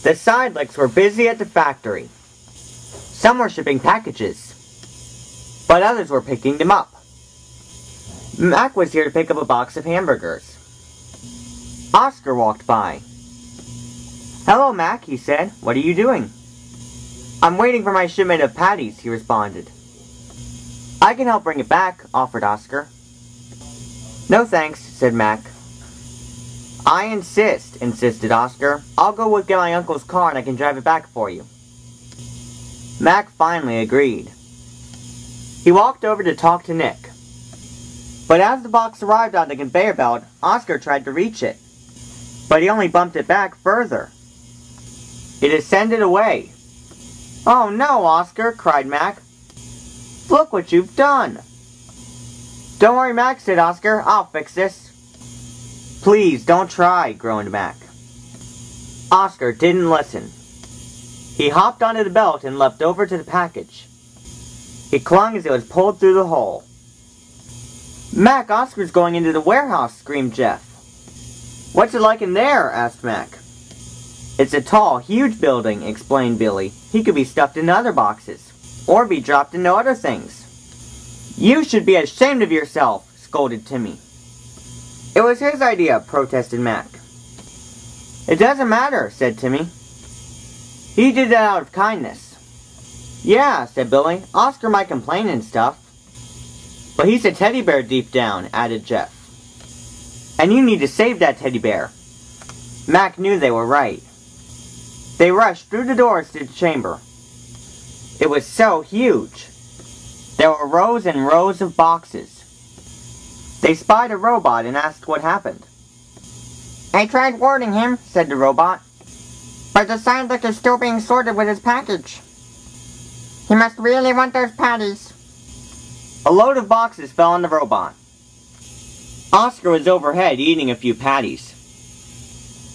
The Sidelicks were busy at the factory. Some were shipping packages, but others were picking them up. Mac was here to pick up a box of hamburgers. Oscar walked by. "Hello, Mac," he said. "What are you doing?" "I'm waiting for my shipment of patties," he responded. "I can help bring it back," offered Oscar. "No thanks," said Mac. "I insist," insisted Oscar. "I'll go get my uncle's car and I can drive it back for you." Mac finally agreed. He walked over to talk to Nick. But as the box arrived on the conveyor belt, Oscar tried to reach it. But he only bumped it back further. It ascended away. "Oh no, Oscar," cried Mac. "Look what you've done." "Don't worry, Mac," said Oscar. "I'll fix this." "Please, don't try," groaned Mac. Oscar didn't listen. He hopped onto the belt and leapt over to the package. He clung as it was pulled through the hole. "Mac, Oscar's going into the warehouse," screamed Jeff. "What's it like in there?" asked Mac. "It's a tall, huge building," explained Billy. "He could be stuffed into other boxes, or be dropped into other things." "You should be ashamed of yourself," scolded Timmy. "It was his idea," protested Mac. "It doesn't matter," said Timmy. "He did that out of kindness." "Yeah," said Billy. "Oscar might complain and stuff." "But he's a teddy bear deep down," added Jeff. "And you need to save that teddy bear." Mac knew they were right. They rushed through the doors to the chamber. It was so huge. There were rows and rows of boxes. They spied a robot and asked what happened. "I tried warning him," said the robot, "but the Sidelick is still being sorted with his package. He must really want those patties." A load of boxes fell on the robot. Oscar was overhead eating a few patties.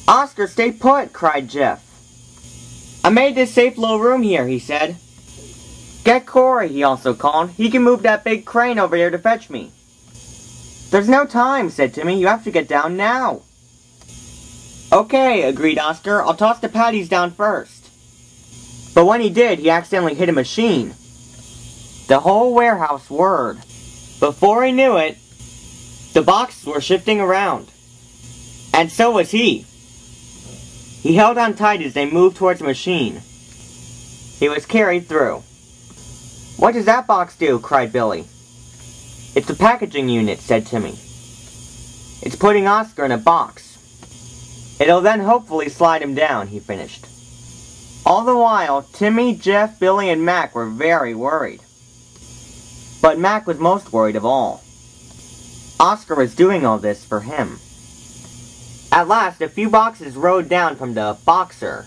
"Oscar, stay put," cried Jeff. "I made this safe little room here," he said. "Get Corey," he also called. "He can move that big crane over there to fetch me." "There's no time," said Timmy. "You have to get down now." "Okay," agreed Oscar. "I'll toss the patties down first." But when he did, he accidentally hit a machine. The whole warehouse whirred. Before he knew it, the boxes were shifting around. And so was he. He held on tight as they moved towards the machine. He was carried through. "What does that box do?" cried Billy. "It's the packaging unit," said Timmy. "It's putting Oscar in a box. It'll then hopefully slide him down," he finished. All the while, Timmy, Jeff, Billy, and Mac were very worried. But Mac was most worried of all. Oscar was doing all this for him. At last, a few boxes rode down from the boxer.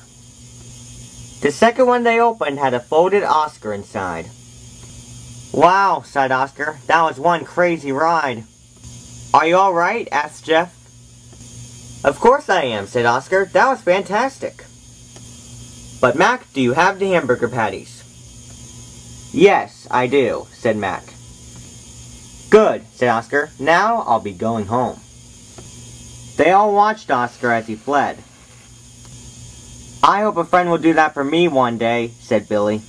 The second one they opened had a folded Oscar inside. "Wow," sighed Oscar. "That was one crazy ride." "Are you all right?" asked Jeff. "Of course I am," said Oscar. "That was fantastic." "But Mac, do you have the hamburger patties?" "Yes, I do," said Mac. "Good," said Oscar. "Now I'll be going home." They all watched Oscar as he fled. "I hope a friend will do that for me one day," said Billy.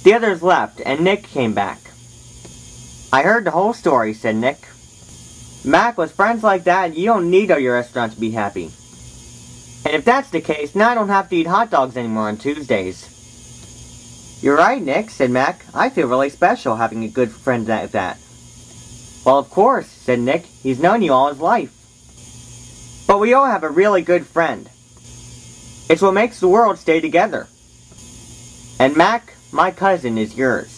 The others left, and Nick came back. "I heard the whole story," said Nick. "Mac, with friends like that, you don't need your restaurant to be happy. And if that's the case, now I don't have to eat hot dogs anymore on Tuesdays." "You're right, Nick," said Mac. "I feel really special having a good friend like that." "Well, of course," said Nick. "He's known you all his life." "But we all have a really good friend. It's what makes the world stay together. And Mac, my cousin is yours."